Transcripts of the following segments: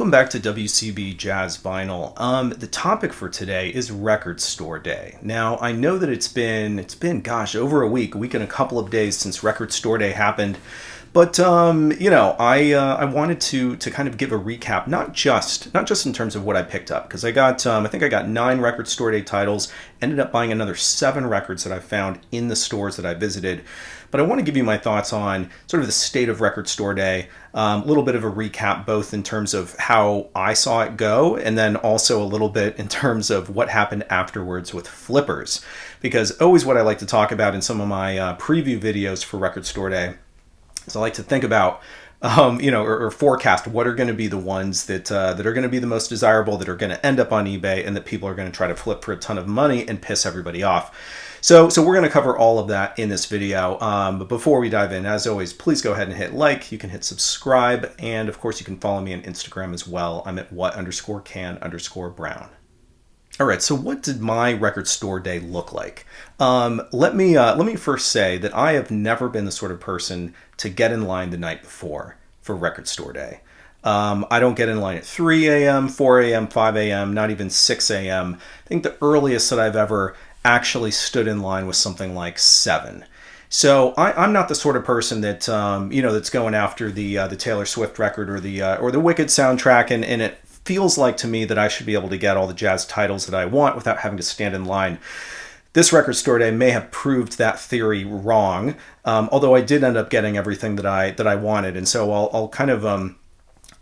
Welcome back to WCB Jazz Vinyl. The topic for today is Record Store Day. Now, I know that it's been over a week and a couple of days since Record Store Day happened. But I wanted to kind of give a recap, not just in terms of what I picked up, because I think I got 9 Record Store Day titles, ended up buying another 7 records that I found in the stores that I visited. But I want to give you my thoughts on sort of the state of Record Store Day, a little bit of a recap, both in terms of how I saw it go, and then also a little bit in terms of what happened afterwards with flippers, because always what I like to talk about in some of my preview videos for Record Store Day. So I like to think about, or forecast what are going to be the ones that are going to be the most desirable, that are going to end up on eBay, and that people are going to try to flip for a ton of money and piss everybody off. So we're going to cover all of that in this video. But before we dive in, as always, please go ahead and hit like. You can hit subscribe, and of course, you can follow me on Instagram as well. I'm at what_can_brown. All right, so what did my Record Store Day look like? Let me first say that I have never been the sort of person to get in line the night before for Record Store Day. I don't get in line at 3 a.m., 4 a.m., 5 a.m., not even 6 a.m. I think the earliest that I've ever actually stood in line was something like 7. So I'm not the sort of person that that's going after the Taylor Swift record or the Wicked soundtrack, and it feels like to me that I should be able to get all the jazz titles that I want without having to stand in line. This Record Store Day may have proved that theory wrong, although I did end up getting everything that I wanted, and so I'll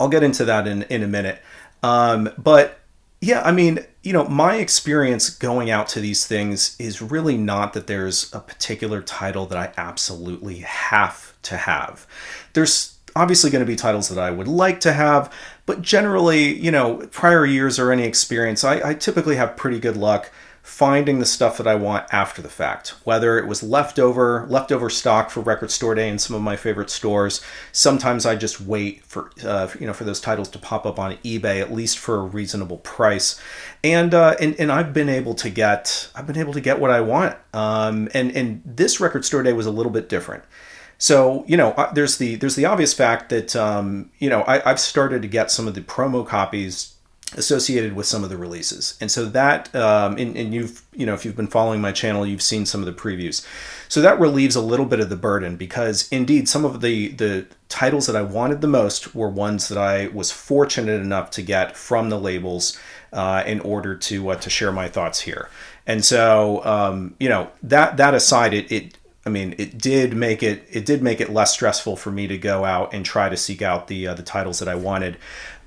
get into that in a minute. But yeah, I mean, my experience going out to these things is really not that there's a particular title that I absolutely have to have. There's obviously going to be titles that I would like to have, but generally, prior years or any experience, I typically have pretty good luck finding the stuff that I want after the fact, whether it was leftover stock for Record Store Day in some of my favorite stores. Sometimes I just wait for those titles to pop up on eBay, at least for a reasonable price, and I've been able to get what I want. And this Record Store Day was a little bit different. So, there's the obvious fact that, I've started to get some of the promo copies associated with some of the releases. And so that, and you've, if you've been following my channel, you've seen some of the previews. So that relieves a little bit of the burden, because indeed some of the titles that I wanted the most were ones that I was fortunate enough to get from the labels in order to share my thoughts here. And so, that aside, it did make it less stressful for me to go out and try to seek out the titles that I wanted.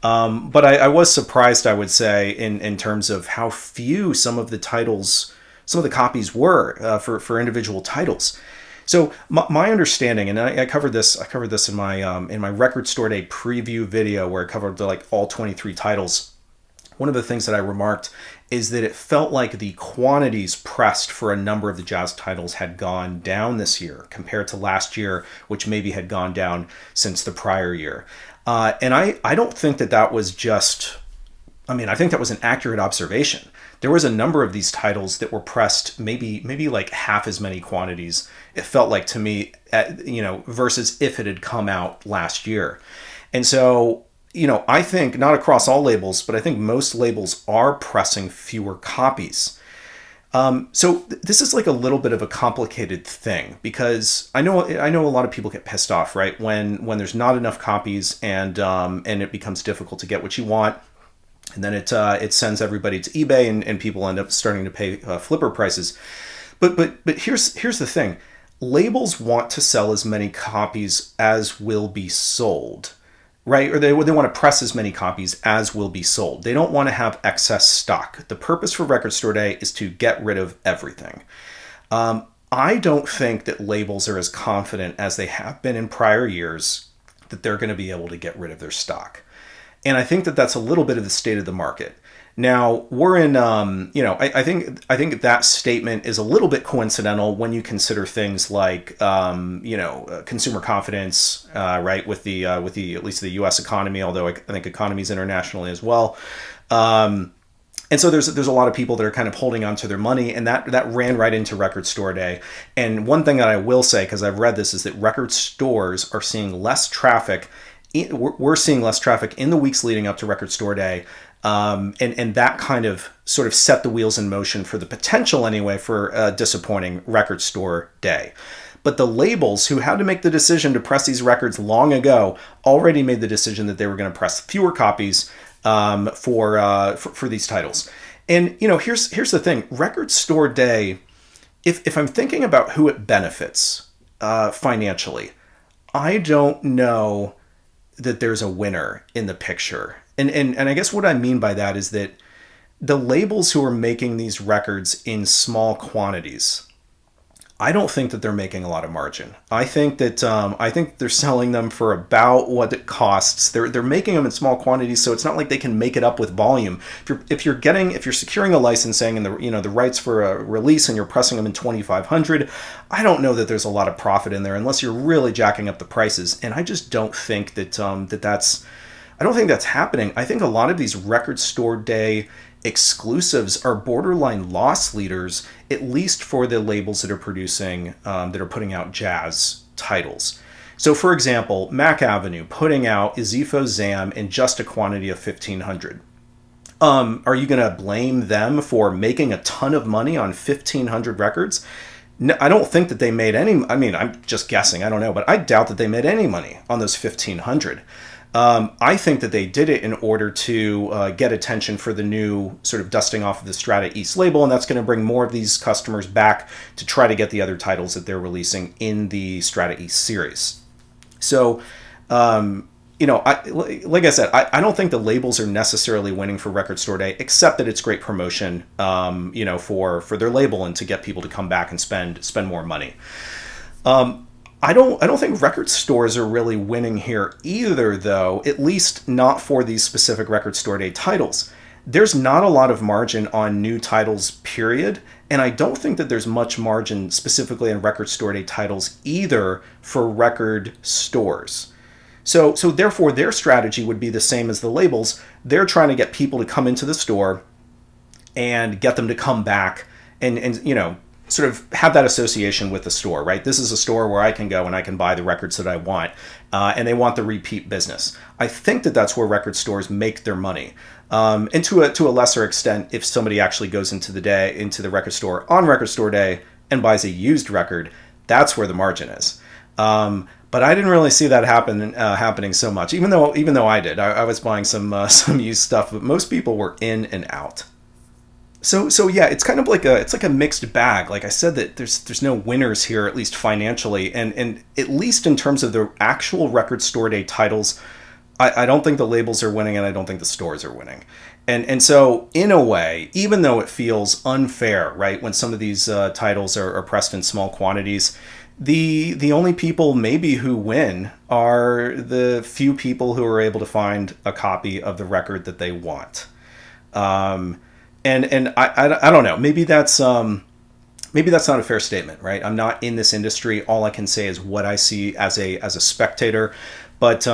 But I was surprised, I would say, in terms of how few some of the copies were for individual titles. So my understanding, and I covered this in my Record Store Day preview video where I covered all 23 titles. One of the things that I remarked is that it felt like the quantities pressed for a number of the jazz titles had gone down this year compared to last year, which maybe had gone down since the prior year. And I don't think that was just, I think that was an accurate observation. There was a number of these titles that were pressed maybe like half as many quantities, it felt like to me, versus if it had come out last year. And so, I think not across all labels, but I think most labels are pressing fewer copies. So this is like a little bit of a complicated thing, because I know a lot of people get pissed off, right? When there's not enough copies and it becomes difficult to get what you want, and then it sends everybody to eBay and people end up starting to pay flipper prices. But here's the thing: labels want to sell as many copies as will be sold. Right? Or they want to press as many copies as will be sold. They don't want to have excess stock. The purpose for Record Store Day is to get rid of everything. I don't think that labels are as confident as they have been in prior years that they're going to be able to get rid of their stock. And I think that that's a little bit of the state of the market. Now, we're in, I think that statement is a little bit coincidental when you consider things like, consumer confidence, right, with the at least the U.S. economy, although I think economies internationally as well. And so there's a lot of people that are kind of holding on to their money, and that ran right into Record Store Day. And one thing that I will say, because I've read this, is that record stores are seeing less traffic we're seeing less traffic in the weeks leading up to Record Store Day. And that kind of sort of set the wheels in motion for the potential, anyway, for a disappointing Record Store Day. But the labels who had to make the decision to press these records long ago already made the decision that they were going to press fewer copies for these titles. And here's the thing: Record Store Day, if I'm thinking about who it benefits financially, I don't know that there's a winner in the picture. And I guess what I mean by that is that the labels who are making these records in small quantities, I don't think that they're making a lot of margin. I think that they're selling them for about what it costs. They're making them in small quantities, so it's not like they can make it up with volume. If you're securing a licensing and the rights for a release and you're pressing them in 2,500, I don't know that there's a lot of profit in there unless you're really jacking up the prices. And I just don't think that's happening. I think a lot of these Record Store Day exclusives are borderline loss leaders, at least for the labels that are producing, that are putting out jazz titles. So, for example, Mac Avenue putting out Izifo Zam in just a quantity of 1,500. Are you going to blame them for making a ton of money on 1,500 records? No, I don't think that they made any. I mean, I'm just guessing. I don't know, but I doubt that they made any money on those 1,500. I think that they did it in order to get attention for the new sort of dusting off of the Strata East label, and that's going to bring more of these customers back to try to get the other titles that they're releasing in the Strata East series. So, like I said, I don't think the labels are necessarily winning for Record Store Day, except that it's great promotion, for their label and to get people to come back and spend more money. I don't think record stores are really winning here either, though, at least not for these specific Record Store Day titles. There's not a lot of margin on new titles, period, and I don't think that there's much margin specifically on Record Store Day titles either for record stores. So therefore, their strategy would be the same as the labels. They're trying to get people to come into the store and get them to come back and sort of have that association with the store, right? This is a store where I can go and I can buy the records that I want, and they want the repeat business. I think that that's where record stores make their money. And to a lesser extent, if somebody actually goes into the record store on Record Store Day and buys a used record, that's where the margin is. But I didn't really see that happening so much, even though I did. I was buying some used stuff, but most people were in and out. So yeah, it's kind of like a mixed bag. Like I said, that there's no winners here, at least financially, and at least in terms of the actual Record Store Day titles, I don't think the labels are winning, and I don't think the stores are winning. And so in a way, even though it feels unfair, right, when some of these titles are pressed in small quantities, the only people maybe who win are the few people who are able to find a copy of the record that they want. And I don't know. Maybe that's not a fair statement, right? I'm not in this industry. All I can say is what I see as a spectator. But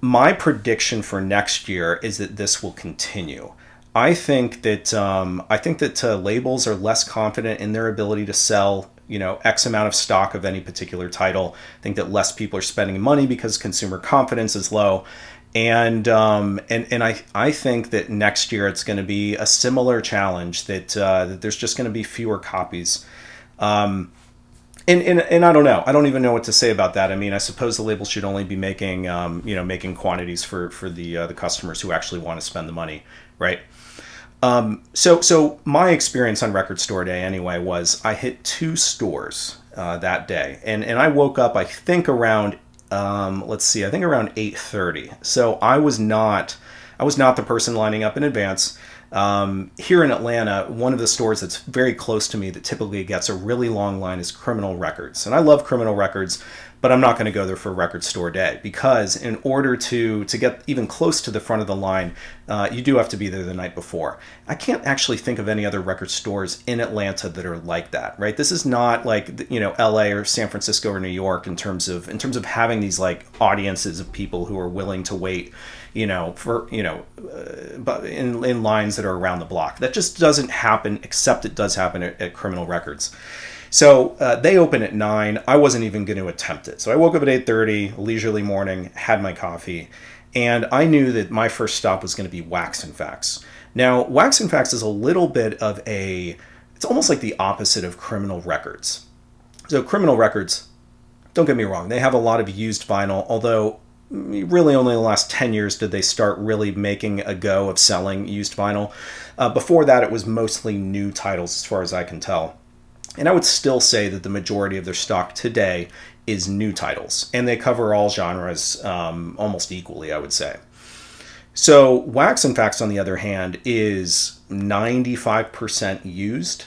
my prediction for next year is that this will continue. I think that labels are less confident in their ability to sell X amount of stock of any particular title. I think that less people are spending money because consumer confidence is low. And I think that next year it's going to be a similar challenge, that there's just going to be fewer copies. And I don't know. I don't even know what to say about that. I mean, I suppose the labels should only be making quantities for the customers who actually want to spend the money, right? So my experience on Record Store Day anyway was I hit 2 stores that day, and I woke up I think around around 8:30. So I was not the person lining up in advance. Here in Atlanta, one of the stores that's very close to me that typically gets a really long line is Criminal Records. And I love Criminal Records, but I'm not going to go there for Record Store Day, because in order to get even close to the front of the line, you do have to be there the night before. I can't actually think of any other record stores in Atlanta that are like that, right? This is not like, LA or San Francisco or New York in terms of having these like audiences of people who are willing to wait, but in lines that are around the block. That just doesn't happen, except it does happen at Criminal Records. So they open at 9. I wasn't even going to attempt it. So I woke up at 8:30, leisurely morning, had my coffee, and I knew that my first stop was going to be Wax and Facts. Now, Wax and Facts is a little bit of it's almost like the opposite of criminal records. So criminal records, don't get me wrong, they have a lot of used vinyl, although really only in the last 10 years did they start really making a go of selling used vinyl. Before that, it was mostly new titles as far as I can tell. And I would still say that the majority of their stock today is new titles, and they cover all genres almost equally, I would say. So Wax and Facts, on the other hand, is 95% used.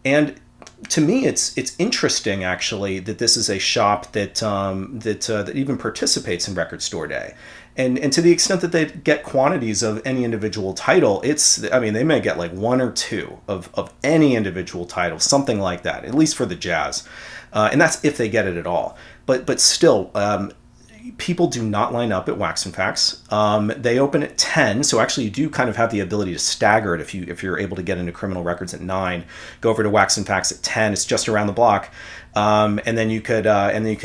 And to me, it's interesting actually that this is a shop that even participates in Record Store Day, and to the extent that they get quantities of any individual title, they may get like one or two of any individual title, something like that, at least for the jazz, and that's if they get it at all. But still. People do not line up at Wax and Facts. They open at 10, so actually you do kind of have the ability to stagger it if you're able to get into criminal records at 9. Go over to Wax and Facts at 10. It's just around the block, and then you could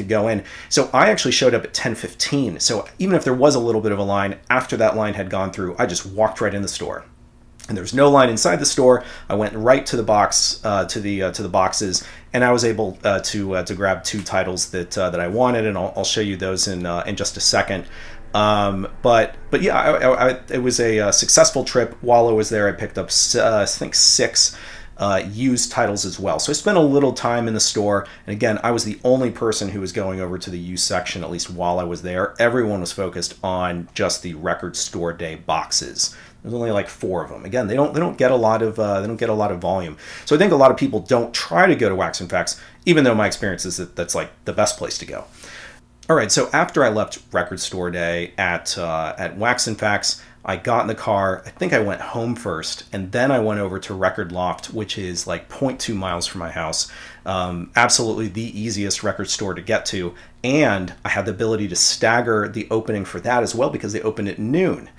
go in. So I actually showed up at 10:15. So even if there was a little bit of a line, after that line had gone through, I just walked right in the store. And there was no line inside the store. I went right to the box, to the boxes, and I was able to grab 2 titles that I wanted, and I'll show you those in just a second. But yeah, it was a successful trip. While I was there, I picked up I think 6 used titles as well. So I spent a little time in the store, and again, I was the only person who was going over to the used section, at least while I was there. Everyone was focused on just the Record Store Day boxes. There's only like 4 of them. Again, they don't get a lot of volume. So I think a lot of people don't try to go to Wax and Facts, even though my experience is that that's like the best place to go. All right, so after I left Record Store Day at Wax and Facts, I got in the car. I think I went home first, and then I went over to Record Loft, which is like 0.2 miles from my house. Absolutely the easiest record store to get to, and I had the ability to stagger the opening for that as well because they opened at noon.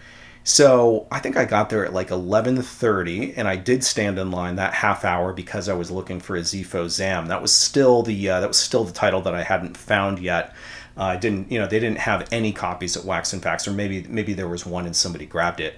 So I think I got there at like 11:30, and I did stand in line that half hour because I was looking for a Zifo Zam. That was still the title that I hadn't found yet. They didn't have any copies at Wax and Facts, or maybe there was one and somebody grabbed it.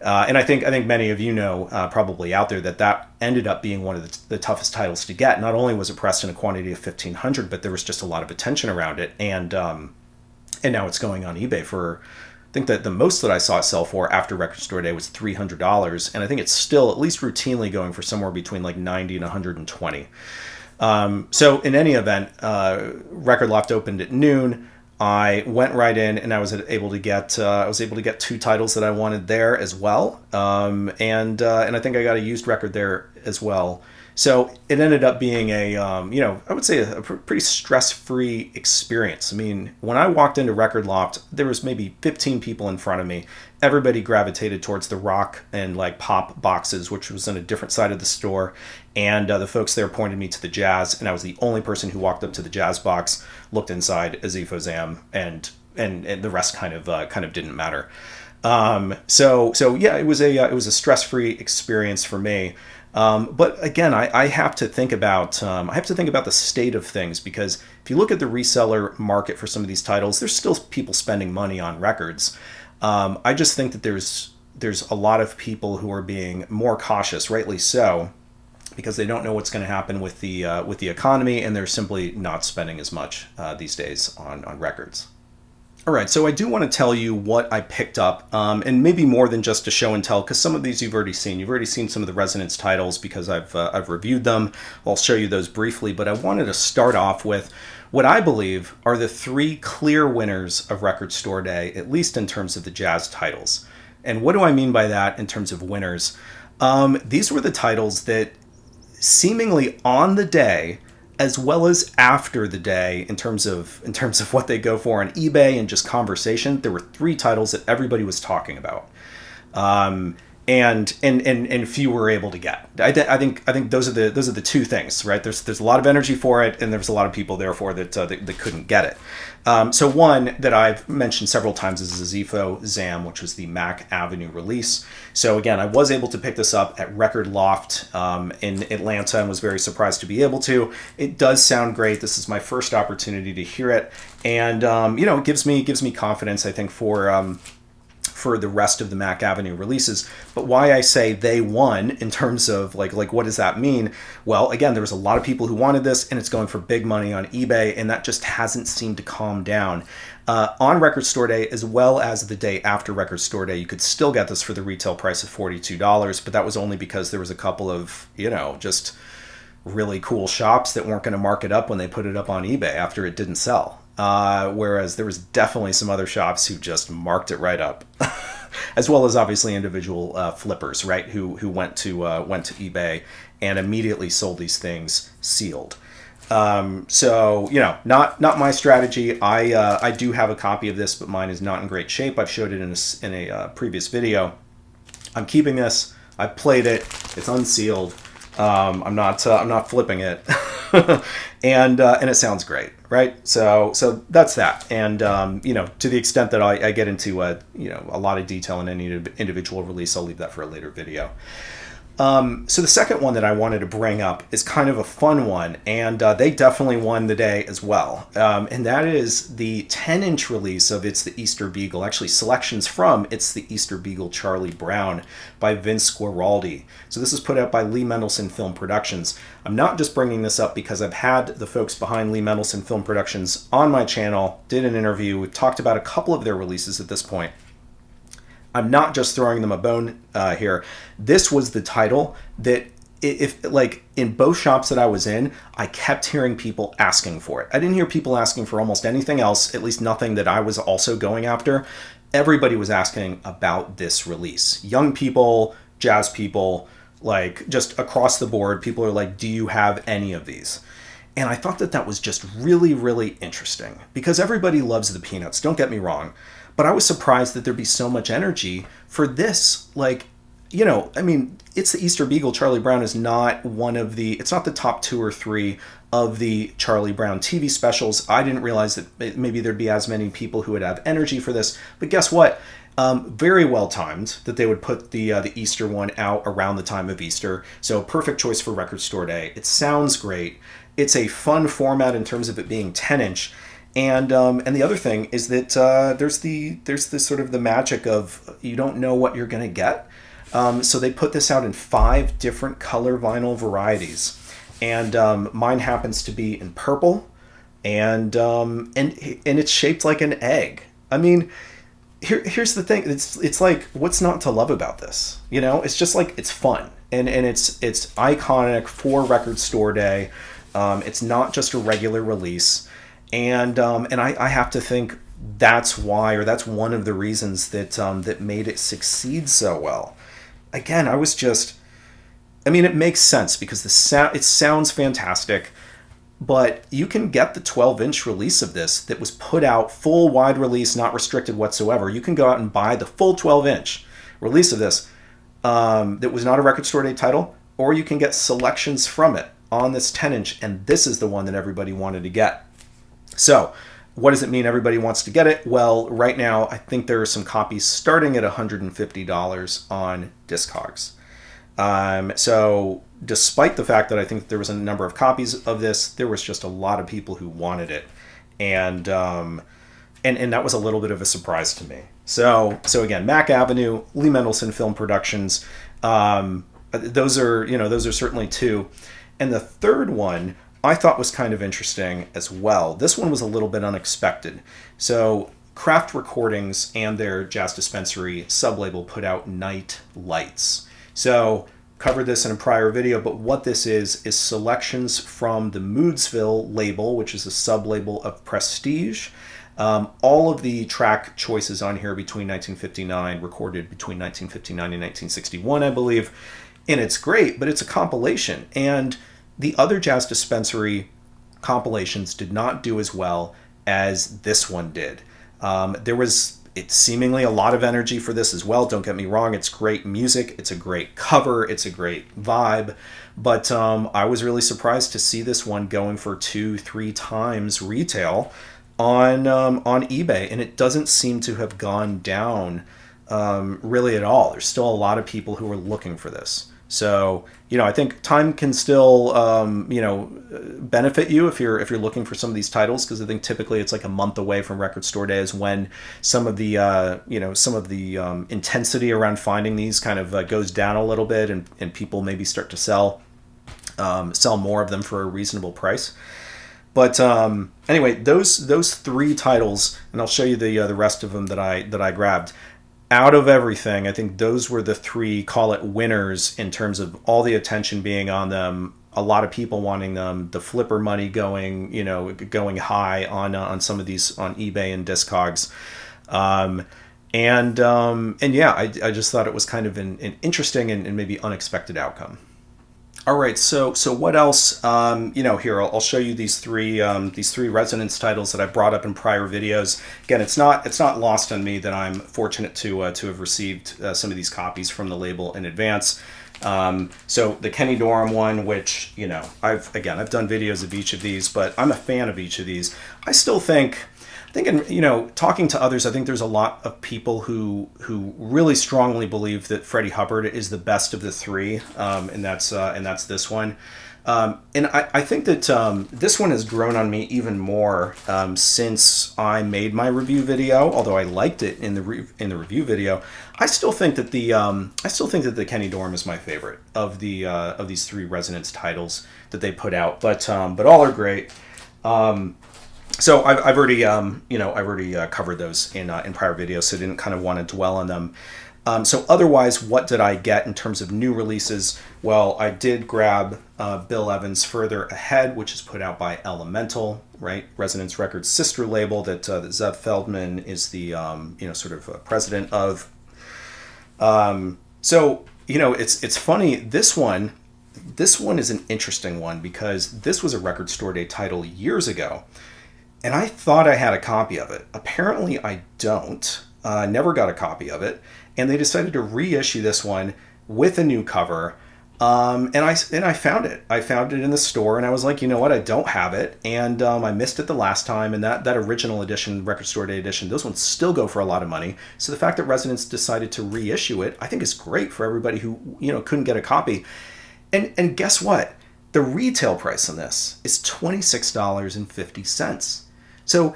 And I think many of you know probably out there that ended up being one of the toughest titles to get. Not only was it pressed in a quantity of 1,500, but there was just a lot of attention around it, and now it's going on eBay for. I think that the most that I saw it sell for after Record Store Day was $300, and I think it's still at least routinely going for somewhere between like $90 and $120. So in any event, Record Loft opened at noon. I went right in, and I was able to get 2 titles that I wanted there as well, and I think I got a used record there as well. So it ended up being I would say a pretty stress-free experience. I mean, when I walked into Record Loft, there was maybe 15 people in front of me. Everybody gravitated towards the rock and like pop boxes, which was on a different side of the store. And the folks there pointed me to the jazz, and I was the only person who walked up to the jazz box, looked inside a Zifo Zam, and the rest kind of didn't matter. So yeah, it was a stress-free experience for me. But again, I have to think about the state of things, because if you look at the reseller market for some of these titles, there's still people spending money on records. I just think that there's a lot of people who are being more cautious, rightly so, because they don't know what's going to happen with the economy, and they're simply not spending as much these days on records. All right, so I do want to tell you what I picked up, and maybe more than just a show and tell, because some of these you've already seen. You've already seen some of the Resonance titles because I've reviewed them. I'll show you those briefly, but I wanted to start off with what I believe are the 3 clear winners of Record Store Day, at least in terms of the jazz titles. And what do I mean by that in terms of winners? These were the titles that seemingly on the day, as well as after the day, in terms of what they go for on eBay and just conversation, there were 3 titles that everybody was talking about. And and few were able to get. I think those are the two things, right? There's a lot of energy for it, and there's a lot of people therefore that couldn't get it. So one that I've mentioned several times is the Zepho Zam, which was the Mac Avenue release. So again, I was able to pick this up at Record Loft in Atlanta and was very surprised to be able to. It does sound great. This is my first opportunity to hear it, and it gives me confidence, I think, for the rest of the Mac Avenue releases. But why I say they won in terms of like what does that mean? Well, again, there was a lot of people who wanted this, and it's going for big money on eBay, and that just hasn't seemed to calm down. On Record Store Day, as well as the day after Record Store Day, you could still get this for the retail price of $42, but that was only because there was a couple of, just really cool shops that weren't going to mark it up when they put it up on eBay after it didn't sell. Whereas there was definitely some other shops who just marked it right up, as well as obviously individual flippers, right? Who went to eBay and immediately sold these things sealed. So not my strategy. I do have a copy of this, but mine is not in great shape. I've showed it in a previous video. I'm keeping this. I played it. It's unsealed. I'm not flipping it. and it sounds great, right? So that's that. And to the extent that I get into a lot of detail in any individual release, I'll leave that for a later video. So the second one that I wanted to bring up is kind of a fun one, and they definitely won the day as well. And that is the 10-inch release of It's the Easter Beagle, actually selections from It's the Easter Beagle Charlie Brown by Vince Guaraldi. So this is put out by Lee Mendelsohn Film Productions. I'm not just bringing this up because I've had the folks behind Lee Mendelsohn Film Productions on my channel, did an interview, we've talked about a couple of their releases at this point. I'm not just throwing them a bone here. This was the title that, if like in both shops that I was in, I kept hearing people asking for it. I didn't hear people asking for almost anything else, at least nothing that I was also going after. Everybody was asking about this release. Young people, jazz people, like just across the board, people are like, do you have any of these? And I thought that was just really, really interesting because everybody loves the Peanuts, don't get me wrong. But I was surprised that there'd be so much energy for this. Like, It's the Easter Beagle Charlie Brown is not it's not the top 2 or 3 of the Charlie Brown TV specials. I didn't realize that maybe there'd be as many people who would have energy for this. But guess what? Very well timed that they would put the Easter one out around the time of Easter. So perfect choice for Record Store Day. It sounds great. It's a fun format in terms of it being 10-inch. And the other thing is that there's this sort of the magic of you don't know what you're going to get. So they put this out in 5 different color vinyl varieties, and mine happens to be in purple, and it's shaped like an egg. I mean, here's the thing. It's like, what's not to love about this? It's just like, it's fun, and it's iconic for Record Store Day. It's not just a regular release. And I have to think that's why, or that's one of the reasons that made it succeed so well. Again, it makes sense because it sounds fantastic, but you can get the 12-inch release of this that was put out full wide release, not restricted whatsoever. You can go out and buy the full 12-inch release of this that was not a Record Store Day title, or you can get selections from it on this 10-inch, and this is the one that everybody wanted to get. So, what does it mean everybody wants to get it? Well, right now, I think there are some copies starting at $150 on Discogs. So, despite the fact that I think there was a number of copies of this, there was just a lot of people who wanted it. And that was a little bit of a surprise to me. So again, Mac Avenue, Lee Mendelsohn Film Productions, those are certainly 2. And the third one I thought was kind of interesting as well. This one was a little bit unexpected. So Craft Recordings and their Jazz Dispensary sublabel put out Night Lights. So covered this in a prior video, but what this is selections from the Moodsville label, which is a sublabel of Prestige. All of the track choices on here recorded between 1959 and 1961, I believe. And it's great, but it's a compilation. And the other Jazz Dispensary compilations did not do as well as this one did. There was it's seemingly a lot of energy for this as well. Don't get me wrong, it's great music, it's a great cover, it's a great vibe, but I was really surprised to see this one going for 2-3 times retail on eBay, and it doesn't seem to have gone down really at all. There's still a lot of people who are looking for this. So, I think time can still, benefit you if you're looking for some of these titles, because I think typically it's like a month away from Record Store Day is when some of the, intensity around finding these kind of goes down a little bit, and people maybe start to sell more of them for a reasonable price. But anyway, those 3 titles, and I'll show you the rest of them that I grabbed. Out of everything, I think those were the 3, call it winners, in terms of all the attention being on them, a lot of people wanting them, the flipper money going high on some of these on eBay and Discogs. And yeah, I just thought it was kind of an interesting and maybe unexpected outcome. All right, so what else? Here I'll show you these three resonance titles that I brought up in prior videos. Again, it's not lost on me that I'm fortunate to have received some of these copies from the label in advance. So the Kenny Dorham one, which I've done videos of each of these, but I'm a fan of each of these. I still think. Talking to others, I think there's a lot of people who really strongly believe that Freddie Hubbard is the best of the 3, and that's this one. And I think that this one has grown on me even more since I made my review video. Although I liked it in the review video, I still think that the Kenny Dorham is my favorite of these 3 resonance titles that they put out. But all are great. So I've already covered those in prior videos, so I didn't kind of want to dwell on them. So otherwise, what did I get in terms of new releases? Well, I did grab Bill Evans' Further Ahead, which is put out by Elemental, right? Resonance Records' sister label that Zev Feldman is the president of. So it's funny. This one is an interesting one because this was a Record Store Day title years ago. And I thought I had a copy of it. Apparently I don't. Never got a copy of it. And they decided to reissue this one with a new cover. And I found it. I found it in the store, and I was like, you know what? I don't have it. And I missed it the last time. And that original edition, Record Store Day edition, those ones still go for a lot of money. So the fact that Resonance decided to reissue it, I think is great for everybody who couldn't get a copy. And guess what? The retail price on this is $26.50. So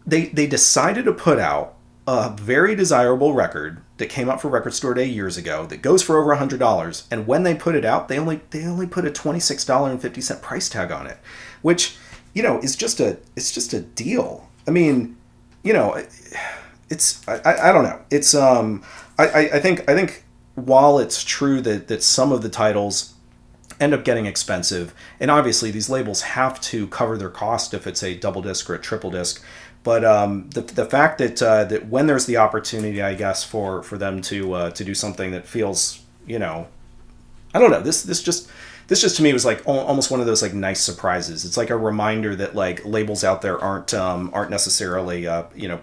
they decided to put out a very desirable record that came out for Record Store Day years ago that goes for over $100, and when they put it out, they only put a $26.50 price tag on it, which is just a deal. I mean, it's I don't know. It's I think while it's true that some of the titles end up getting expensive, and obviously these labels have to cover their cost if it's a double disc or a triple disc. But the fact that when there's the opportunity, I guess, for them to do something that feels, I don't know, this just to me was like almost one of those like nice surprises. It's like a reminder that like labels out there aren't necessarily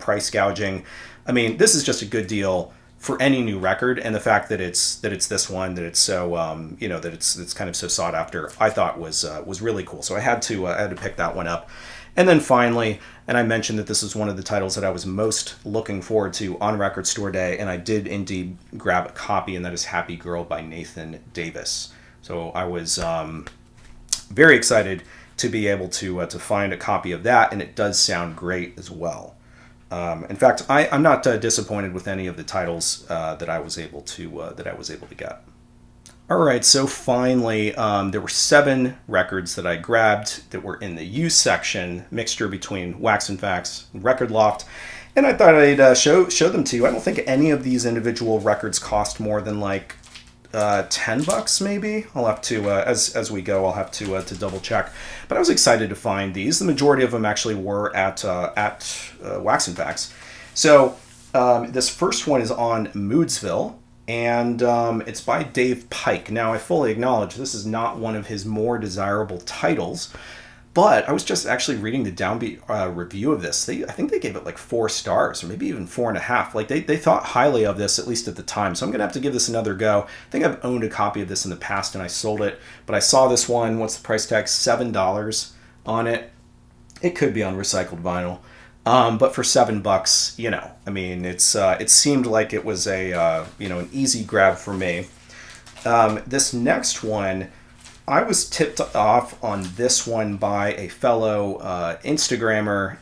price gouging. I mean, this is just a good deal for any new record, and the fact that it's this one, that it's so that it's kind of so sought after, I thought was really cool. So I had to pick that one up. And then finally, and I mentioned that this is one of the titles that I was most looking forward to on Record Store Day, and I did indeed grab a copy, and that is Happy Girl by Nathan Davis. So I was very excited to be able to find a copy of that, and it does sound great as well. In fact, I'm not disappointed with any of the titles that I was able to get. All right, so finally, there were 7 records that I grabbed that were in the used section, mixture between Wax and Facts and Record Loft, and I thought I'd show them to you. I don't think any of these individual records cost more than like $10 maybe. I'll have to as we go, I'll have to double check. But I was excited to find these. The majority of them actually were at Wax and Facts. So this first one is on Moodsville, and it's by Dave Pike. Now I fully acknowledge this is not one of his more desirable titles, But I was just actually reading the Downbeat review of this. I think they gave it like 4 stars or maybe even 4.5. Like they thought highly of this, at least at the time. So I'm going to have to give this another go. I think I've owned a copy of this in the past and I sold it. But I saw this one. What's the price tag? $7 on it. It could be on recycled vinyl. But for $7, I mean, it seemed like it was an easy grab for me. This next one, I was tipped off on this one by a fellow Instagrammer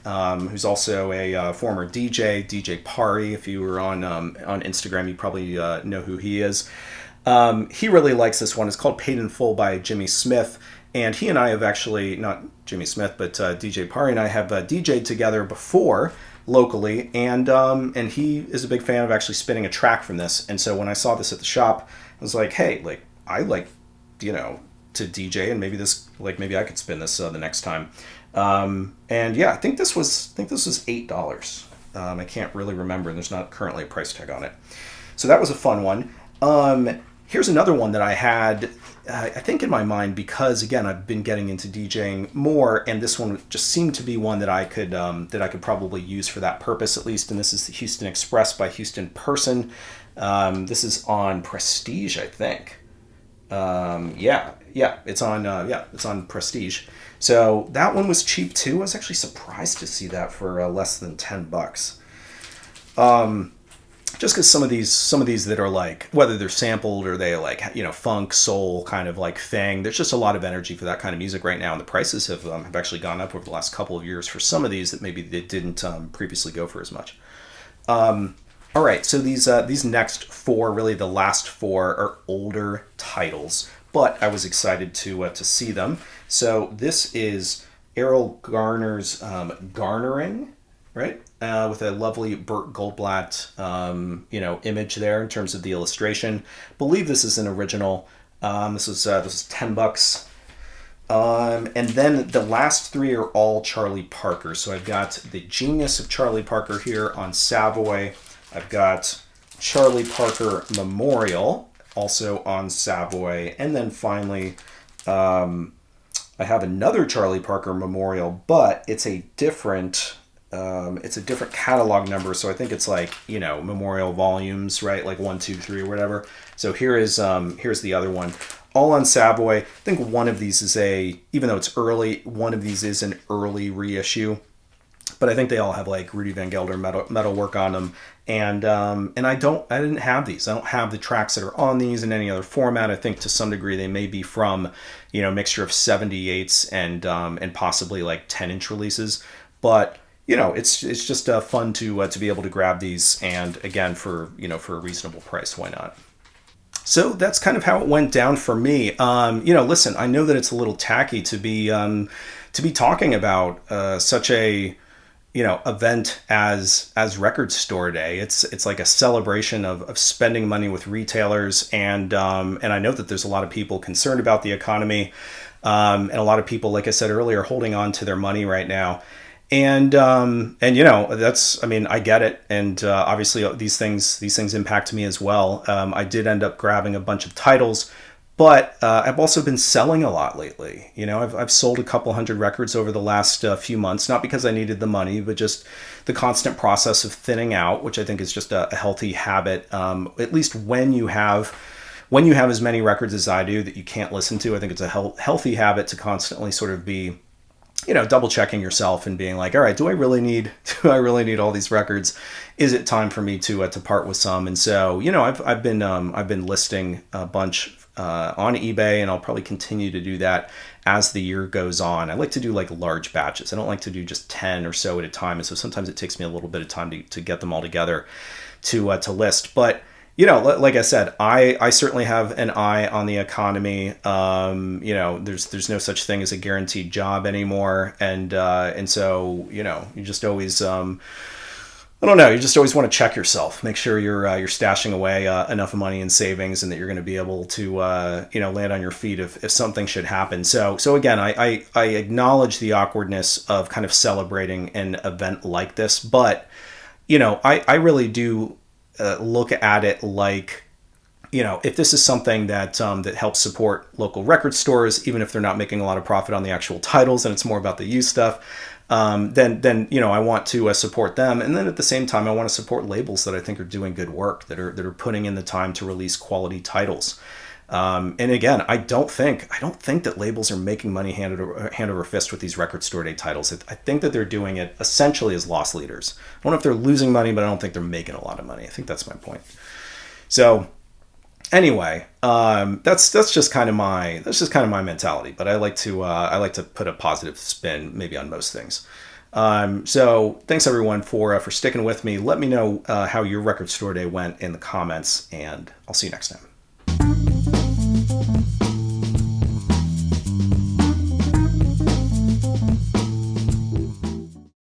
who's also a former DJ Pari. If you were on Instagram, you probably know who he is. He really likes this one. It's called Paid in Full by Jimmy Smith. And he and I have actually, not Jimmy Smith, but DJ Pari and I have DJ'd together before locally. And he is a big fan of actually spinning a track from this. And so when I saw this at the shop, I was like, hey, like I like, to DJ, and maybe I could spin this the next time. And yeah, I think this was $8. I can't really remember, and there's not currently a price tag on it. So that was a fun one. Here's another one that I had, I think in my mind, because again I've been getting into DJing more, and this one just seemed to be one that I could probably use for that purpose at least. And this is the Houston Express by Houston Person. This is on Prestige, I think. It's on Prestige. So that one was cheap too. I was actually surprised to see that for less than $10. Just because some of these that are like, whether they're sampled or they like, funk, soul kind of like thing, there's just a lot of energy for that kind of music right now, and the prices have actually gone up over the last couple of years for some of these that maybe they didn't previously go for as much. All right, so these next four, really the last four, are older titles, but I was excited to see them. So this is Errol Garner's Garnering, right? With a lovely Burt Goldblatt, image there in terms of the illustration. Believe this is an original. This is $10. And then the last three are all Charlie Parker. So I've got the Genius of Charlie Parker here on Savoy. I've got Charlie Parker Memorial, also on Savoy. And then finally, I have another Charlie Parker Memorial, but it's a different catalog number. So I think it's like, Memorial volumes, right? Like 1, 2, 3 or whatever. So here's the other one. All on Savoy. I think one of these is even though it's early, one of these is an early reissue. But I think they all have like Rudy Van Gelder metal work on them, and I didn't have these. I don't have the tracks that are on these in any other format. I think to some degree they may be from, mixture of 78s and possibly like 10-inch releases. But it's just fun to be able to grab these, and again for a reasonable price, why not? So that's kind of how it went down for me. Listen, I know that it's a little tacky to be talking about such a event as Record Store Day. It's like a celebration of spending money with retailers, and I know that there's a lot of people concerned about the economy, and a lot of people, like I said earlier, holding on to their money right now. And that's, I get it. And obviously these things impact me as well. I did end up grabbing a bunch of titles, but I've also been selling a lot lately. I've sold a couple hundred records over the last few months, not because I needed the money, but just the constant process of thinning out, which I think is just a healthy habit. At least when you have as many records as I do that you can't listen to, I think it's a healthy habit to constantly sort of be, double checking yourself and being like, all right, do I really need all these records? Is it time for me to part with some? And so, I've been listing a bunch on eBay, and I'll probably continue to do that as the year goes on. I like to do like large batches. I don't like to do just 10 or so at a time. And so sometimes it takes me a little bit of time to get them all together to list. But like I said, I certainly have an eye on the economy. There's no such thing as a guaranteed job anymore, and so you just always I don't know, you just always want to check yourself, make sure you're stashing away enough money in savings, and that you're going to be able to land on your feet if something should happen. So again, I acknowledge the awkwardness of kind of celebrating an event like this, but I really do look at it like if this is something that that helps support local record stores, even if they're not making a lot of profit on the actual titles and it's more about the used stuff, then I want to support them. And then at the same time, I want to support labels that I think are doing good work, that are putting in the time to release quality titles. And again, I don't think that labels are making money hand over fist with these record store day titles. I think that they're doing it essentially as loss leaders. I don't know if they're losing money, but I don't think they're making a lot of money. I think that's my point. So anyway, that's just kind of my mentality. But I like to put a positive spin maybe on most things. So thanks everyone for sticking with me. Let me know how your record store day went in the comments, and I'll see you next time.